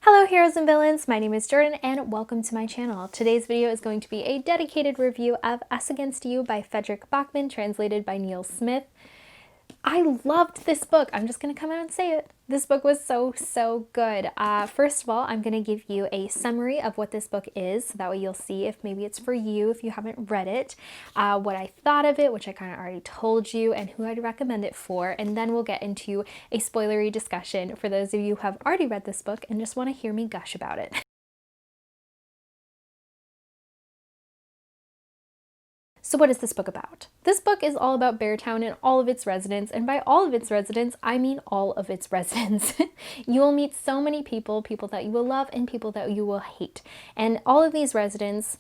Hello heroes and villains, my name is Jordan and welcome to my channel. Today's video is going to be a dedicated review of Us Against You by Frederick Bachman, translated by Neil Smith. I loved this book. I'm just going to come out and say it. This book was so good. First of all, I'm going to give you a summary of what this book is, so that way you'll see if maybe it's for you if you haven't read it, what I thought of it, which I kind of already told you, and who I'd recommend it for, and then we'll get into a spoilery discussion for those of you who have already read this book and just want to hear me gush about it. So what is this book about? This book is all about Beartown and all of its residents, and by all of its residents, I mean all of its residents. You will meet so many people, people that you will love and people that you will hate. And all of these residents,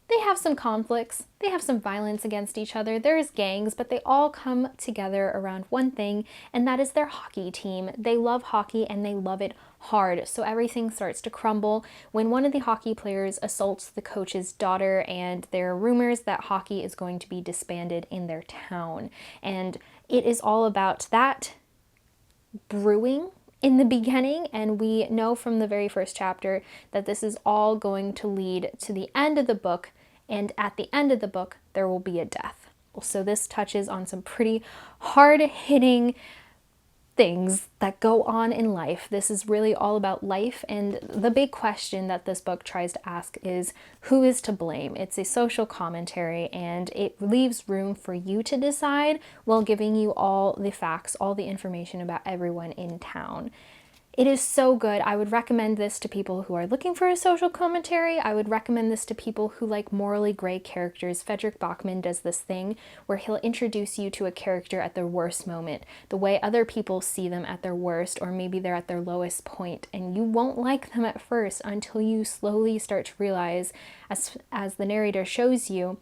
they have some conflicts, they have some violence against each other, there's gangs, but they all come together around one thing, and that is their hockey team. They love hockey and they love it hard, so everything starts to crumble when one of the hockey players assaults the coach's daughter, and there are rumors that hockey is going to be disbanded in their town. And it is all about that brewing in the beginning, and we know from the very first chapter that this is all going to lead to the end of the book, and at the end of the book there will be a death. So this touches on some pretty hard-hitting things that go on in life. This is really all about life, and the big question that this book tries to ask is, who is to blame? It's a social commentary, and it leaves room for you to decide while giving you all the facts, all the information about everyone in town. It is so good. I would recommend this to people who are looking for a social commentary. I would recommend this to people who like morally gray characters. Frederick Bachman does this thing where he'll introduce you to a character at their worst moment, the way other people see them at their worst, or maybe they're at their lowest point, and you won't like them at first until you slowly start to realize, as the narrator shows you,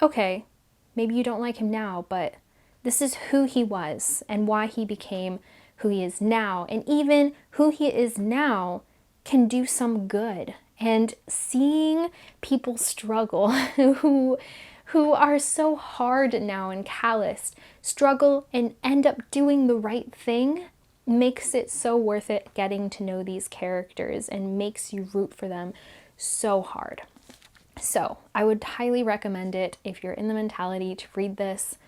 okay, maybe you don't like him now, but this is who he was and why he became who he is now, and even who he is now can do some good. And seeing people struggle who are so hard now and calloused, struggle and end up doing the right thing, makes it so worth it getting to know these characters and makes you root for them so hard. So I would highly recommend it. If you're in the mentality to read this,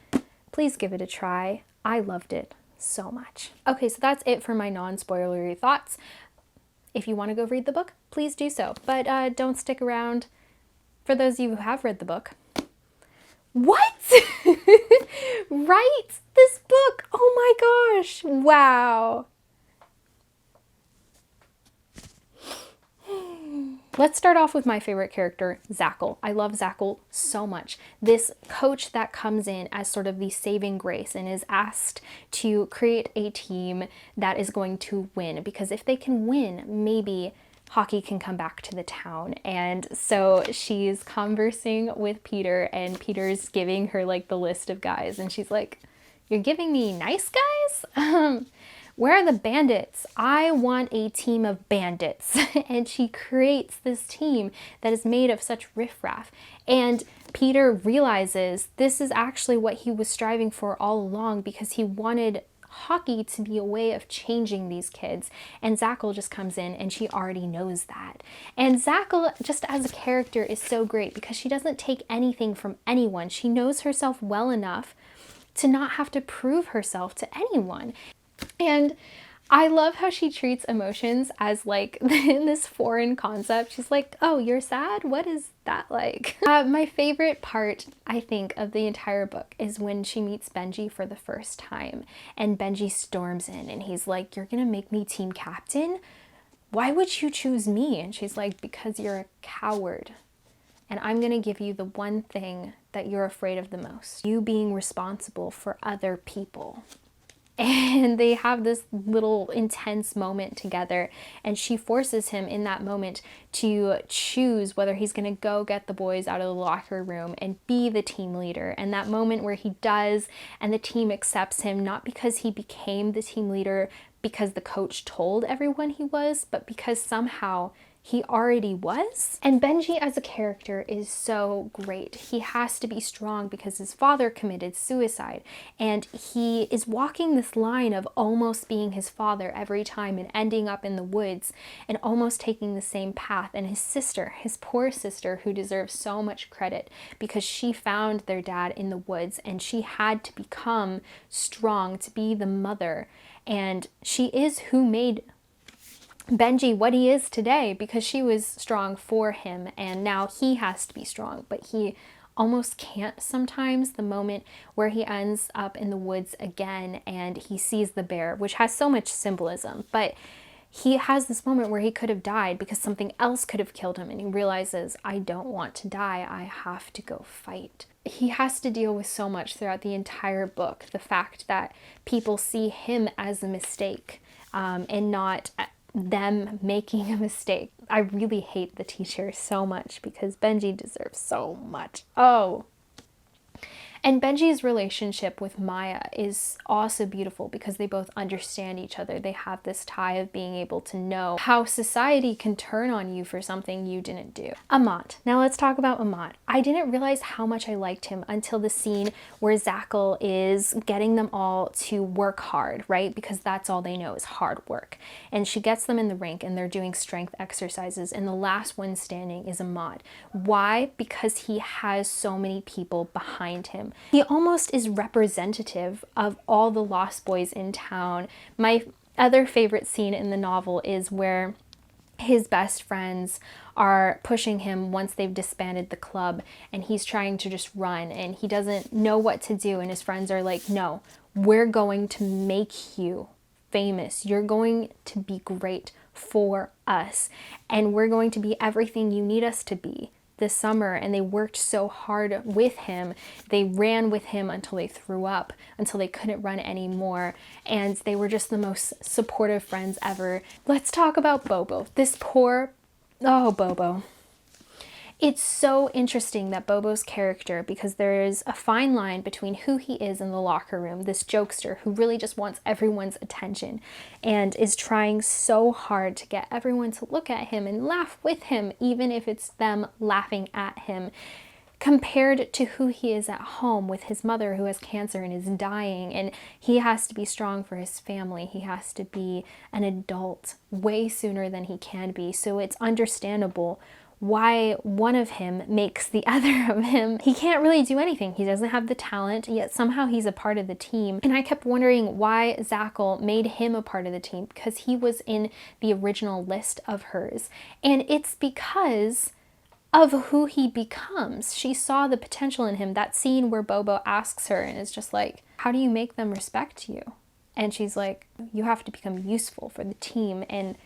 please give it a try. I loved it so much. Okay, so that's it for my non-spoilery thoughts. If you want to go read the book, please do so, but don't stick around. For those of you who have read the book, what? Right? This book, oh my gosh, wow. Let's start off with my favorite character, Zackle. I love Zackle so much. This coach that comes in as sort of the saving grace and is asked to create a team that is going to win, because if they can win, maybe hockey can come back to the town. And so she's conversing with Peter, and Peter's giving her like the list of guys, and she's like, "You're giving me nice guys? Where are the bandits? I want a team of bandits." And she creates this team that is made of such riffraff. And Peter realizes this is actually what he was striving for all along, because he wanted hockey to be a way of changing these kids. And Zackle just comes in and she already knows that. And Zackle, just as a character, is so great because she doesn't take anything from anyone. She knows herself well enough to not have to prove herself to anyone. And I love how she treats emotions as like this foreign concept. She's like, "Oh, you're sad? What is that like?" My favorite part, I think, of the entire book is when she meets Benji for the first time, and Benji storms in and he's like, "You're gonna make me team captain? Why would you choose me?" And she's like, "Because you're a coward. And I'm gonna give you the one thing that you're afraid of the most. You being responsible for other people." And they have this little intense moment together, and she forces him in that moment to choose whether he's going to go get the boys out of the locker room and be the team leader. And that moment where he does, and the team accepts him, not because he became the team leader because the coach told everyone he was, but because somehow he already was. And Benji as a character is so great. He has to be strong because his father committed suicide, and he is walking this line of almost being his father every time and ending up in the woods and almost taking the same path. And his sister, his poor sister, who deserves so much credit because she found their dad in the woods and she had to become strong to be the mother. And she is who made Benji what he is today, because she was strong for him, and now he has to be strong, but he almost can't sometimes. The moment where he ends up in the woods again and he sees the bear, which has so much symbolism, but he has this moment where he could have died because something else could have killed him, and he realizes, I don't want to die, I have to go fight. He has to deal with so much throughout the entire book. The fact that people see him as a mistake, and not them making a mistake. I really hate the teacher so much because Benji deserves so much. Oh. And Benji's relationship with Maya is also beautiful because they both understand each other. They have this tie of being able to know how society can turn on you for something you didn't do. Amat. Now let's talk about Amat. I didn't realize how much I liked him until the scene where Zackle is getting them all to work hard, right? Because that's all they know is hard work. And she gets them in the rink and they're doing strength exercises, and the last one standing is Amat. Why? Because he has so many people behind him. He almost is representative of all the Lost Boys in town. My other favorite scene in the novel is where his best friends are pushing him once they've disbanded the club, and he's trying to just run and he doesn't know what to do, and his friends are like, no, we're going to make you famous. You're going to be great for us, and we're going to be everything you need us to be this summer. And they worked so hard with him. They ran with him until they threw up, until they couldn't run anymore. And they were just the most supportive friends ever. Let's talk about Bobo. Bobo. It's so interesting that Bobo's character, because there is a fine line between who he is in the locker room, this jokester who really just wants everyone's attention and is trying so hard to get everyone to look at him and laugh with him, even if it's them laughing at him, compared to who he is at home with his mother who has cancer and is dying, and he has to be strong for his family. He has to be an adult way sooner than he can be. So it's understandable why one of him makes the other of him. He can't really do anything. He doesn't have the talent, yet somehow he's a part of the team. And I kept wondering why Zackle made him a part of the team, because he was in the original list of hers. And it's because of who he becomes. She saw the potential in him. That scene where Bobo asks her and is just like, how do you make them respect you? And she's like, you have to become useful for the team. And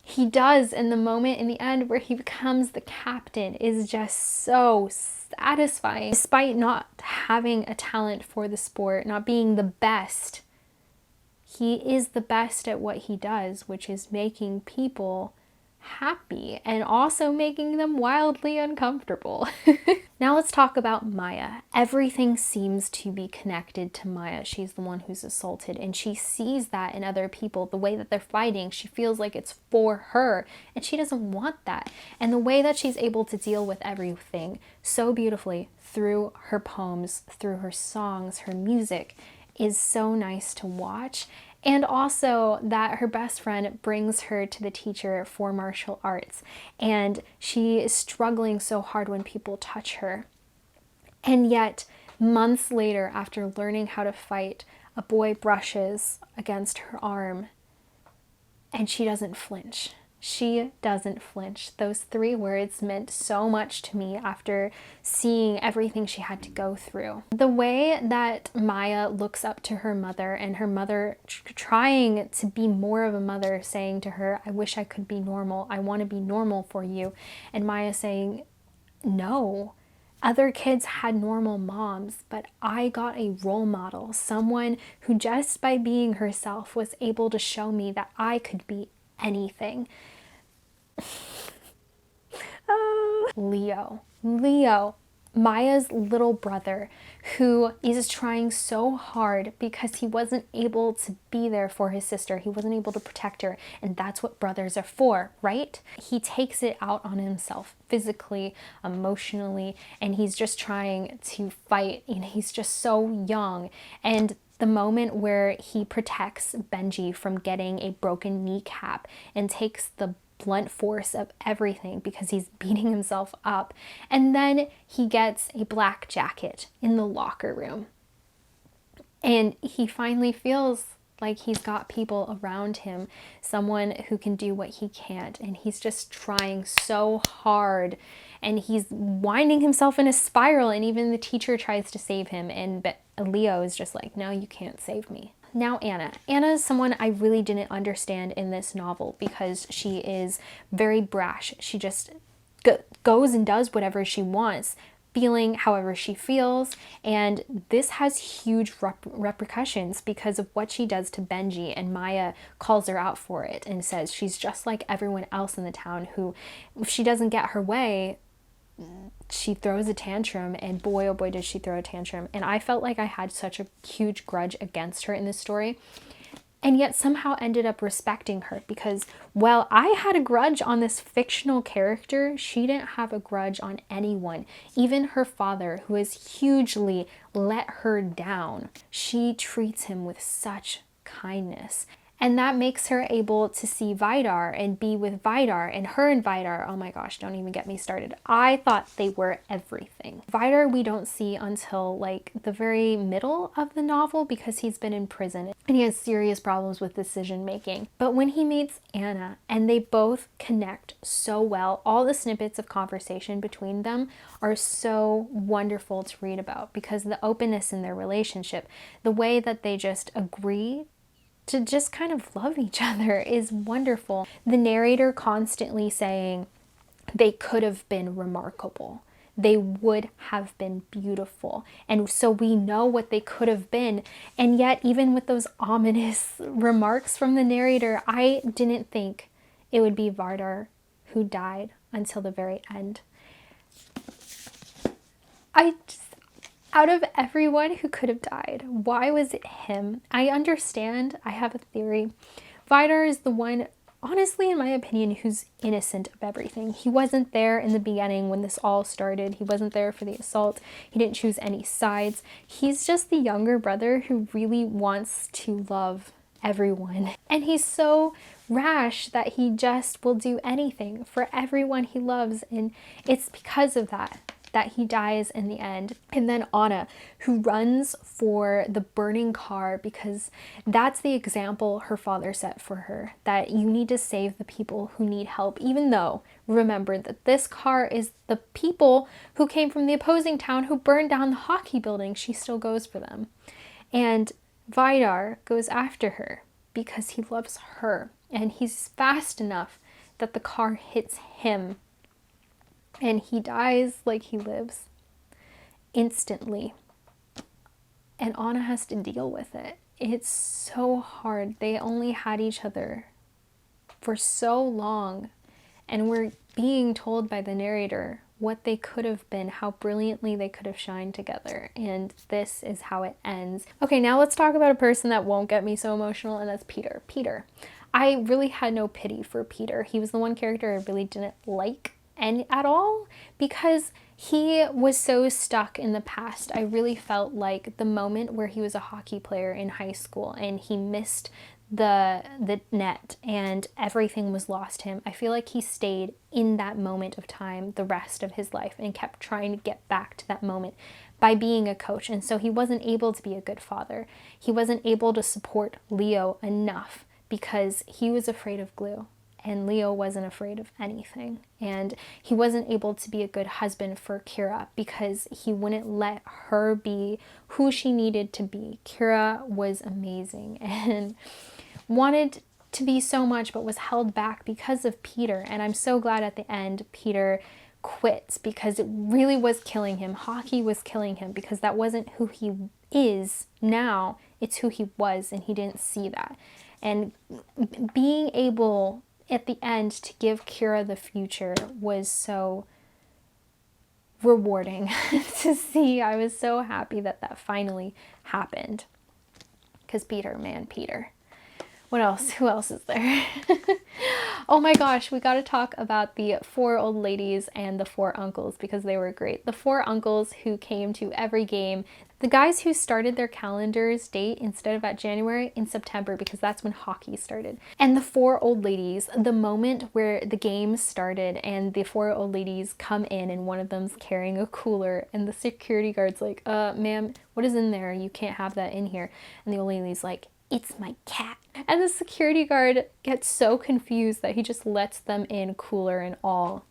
he does, and the moment in the end where he becomes the captain is just so satisfying. Despite not having a talent for the sport, not being the best, he is the best at what he does, which is making people happy and also making them wildly uncomfortable. Now let's talk about Maya. Everything seems to be connected to Maya. She's the one who's assaulted, and she sees that in other people. The way that they're fighting, she feels like it's for her, and she doesn't want that. And the way that she's able to deal with everything so beautifully through her poems, through her songs, her music, is so nice to watch. And also that her best friend brings her to the teacher for martial arts, and she is struggling so hard when people touch her. And yet, months later, after learning how to fight, a boy brushes against her arm and she doesn't flinch. She doesn't flinch. Those 3 words meant so much to me after seeing everything she had to go through. The way that Maya looks up to her mother, and her mother trying to be more of a mother, saying to her, I wish I could be normal. I want to be normal for you. And Maya saying, no. Other kids had normal moms, but I got a role model, someone who just by being herself was able to show me that I could be anything. Leo. Maya's little brother, who is trying so hard because he wasn't able to be there for his sister. He wasn't able to protect her. And that's what brothers are for, right? He takes it out on himself physically, emotionally, and he's just trying to fight. And he's just so young. And the moment where he protects Benji from getting a broken kneecap and takes the blunt force of everything because he's beating himself up. And then he gets a black jacket in the locker room. And he finally feels like he's got people around him, someone who can do what he can't. And he's just trying so hard. And he's winding himself in a spiral. And even the teacher tries to save him. And Leo is just like, no, you can't save me. Now Anna. Anna is someone I really didn't understand in this novel because she is very brash. She just goes and does whatever she wants, feeling however she feels. And this has huge repercussions because of what she does to Benji, and Maya calls her out for it and says she's just like everyone else in the town who, if she doesn't get her way, she throws a tantrum, and boy, oh boy, does she throw a tantrum. And I felt like I had such a huge grudge against her in this story, and yet somehow ended up respecting her because, while I had a grudge on this fictional character, she didn't have a grudge on anyone. Even her father, who has hugely let her down, she treats him with such kindness. And that makes her able to see Vidar and be with Vidar, and her and Vidar, oh my gosh, don't even get me started. I thought they were everything. Vidar we don't see until like the very middle of the novel because he's been in prison and he has serious problems with decision making. But when he meets Anna and they both connect so well, all the snippets of conversation between them are so wonderful to read about because the openness in their relationship, the way that they just agree to just kind of love each other is wonderful. The narrator constantly saying they could have been remarkable. They would have been beautiful. And so we know what they could have been. And yet, even with those ominous remarks from the narrator, I didn't think it would be Vidar who died until the very end. Out of everyone who could have died, why was it him? I understand. I have a theory. Vidar is the one, honestly, in my opinion, who's innocent of everything. He wasn't there in the beginning when this all started. He wasn't there for the assault. He didn't choose any sides. He's just the younger brother who really wants to love everyone. And he's so rash that he just will do anything for everyone he loves. And it's because of that he dies in the end. And then Anna, who runs for the burning car because that's the example her father set for her, that you need to save the people who need help, even though, remember that this car is the people who came from the opposing town who burned down the hockey building. She still goes for them. And Vidar goes after her because he loves her, and he's fast enough that the car hits him. And he dies like he lives, instantly. And Anna has to deal with it. It's so hard. They only had each other for so long. And we're being told by the narrator what they could have been, how brilliantly they could have shined together. And this is how it ends. Okay, now let's talk about a person that won't get me so emotional, and that's Peter. Peter. I really had no pity for Peter. He was the one character I really didn't like at all because he was so stuck in the past. I really felt like the moment where he was a hockey player in high school and he missed the net and everything was lost to him. I feel like he stayed in that moment of time the rest of his life and kept trying to get back to that moment by being a coach. And so he wasn't able to be a good father. He wasn't able to support Leo enough because he was afraid of glue. And Leo wasn't afraid of anything. And he wasn't able to be a good husband for Kira because he wouldn't let her be who she needed to be. Kira was amazing and wanted to be so much, but was held back because of Peter. And I'm so glad at the end Peter quit because it really was killing him. Hockey was killing him because that wasn't who he is now. It's who he was, and he didn't see that. And being able at the end to give Kira the future was so rewarding to see. I was so happy that that finally happened. Because Peter, man, Peter. What else? Who else is there? Oh my gosh, we got to talk about the 4 old ladies and the 4 uncles because they were great. The 4 uncles who came to every game. The guys who started their calendars date instead of at January in September because that's when hockey started. And the 4 old ladies, the moment where the game started and the 4 old ladies come in and one of them's carrying a cooler and the security guard's like, ma'am, what is in there? You can't have that in here. And the old lady's like, it's my cat. And the security guard gets so confused that he just lets them in, cooler and all.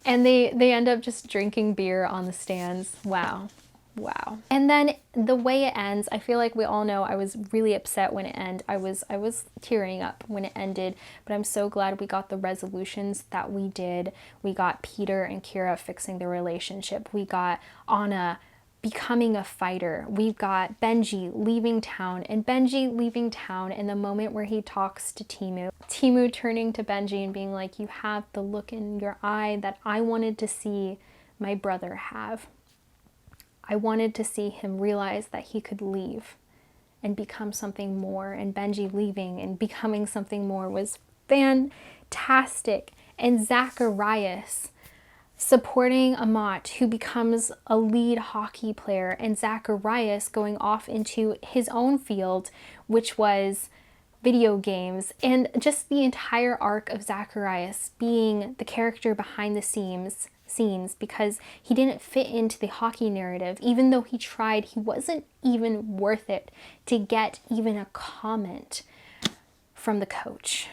And they end up just drinking beer on the stands. Wow. Wow. And then the way it ends, I feel like we all know I was really upset when it ended. I was tearing up when it ended, but I'm so glad we got the resolutions that we did. We got Peter and Kira fixing their relationship. We got Anna becoming a fighter. We've got Benji leaving town, and Benji leaving town in the moment where he talks to Timu. Timu turning to Benji and being like, you have the look in your eye that I wanted to see my brother have. I wanted to see him realize that he could leave and become something more, and Benji leaving and becoming something more was fantastic. And Zacharias supporting Amat, who becomes a lead hockey player, and Zacharias going off into his own field, which was video games, and just the entire arc of Zacharias being the character behind the scenes because he didn't fit into the hockey narrative. Even though he tried, he wasn't even worth it to get even a comment from the coach.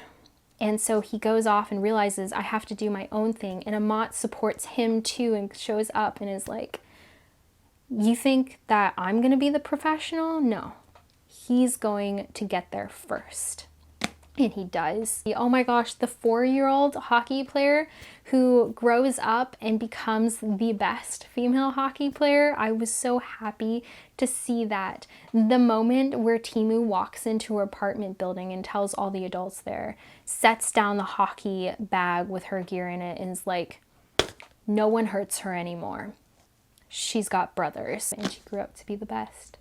And so he goes off and realizes, I have to do my own thing. And Amat supports him too and shows up and is like, you think that I'm going to be the professional? No. He's going to get there first. And he does. Oh my gosh, the 4-year-old hockey player who grows up and becomes the best female hockey player. I was so happy to see that. The moment where Timu walks into her apartment building and tells all the adults there, sets down the hockey bag with her gear in it and is like, no one hurts her anymore. She's got brothers and she grew up to be the best.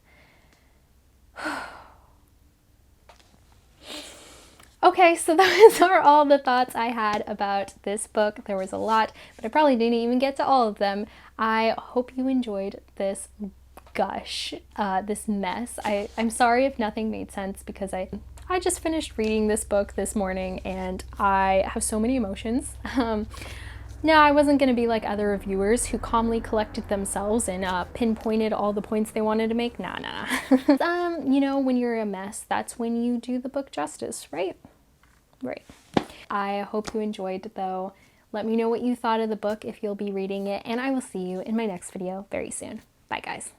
Okay, so those are all the thoughts I had about this book. There was a lot, but I probably didn't even get to all of them. I hope you enjoyed this gush, this mess. I'm sorry if nothing made sense because I just finished reading this book this morning and I have so many emotions. No, I wasn't going to be like other reviewers who calmly collected themselves and pinpointed all the points they wanted to make. Nah. You know, when you're a mess, that's when you do the book justice, right? Right. I hope you enjoyed though. Let me know what you thought of the book if you'll be reading it, and I will see you in my next video very soon. Bye guys.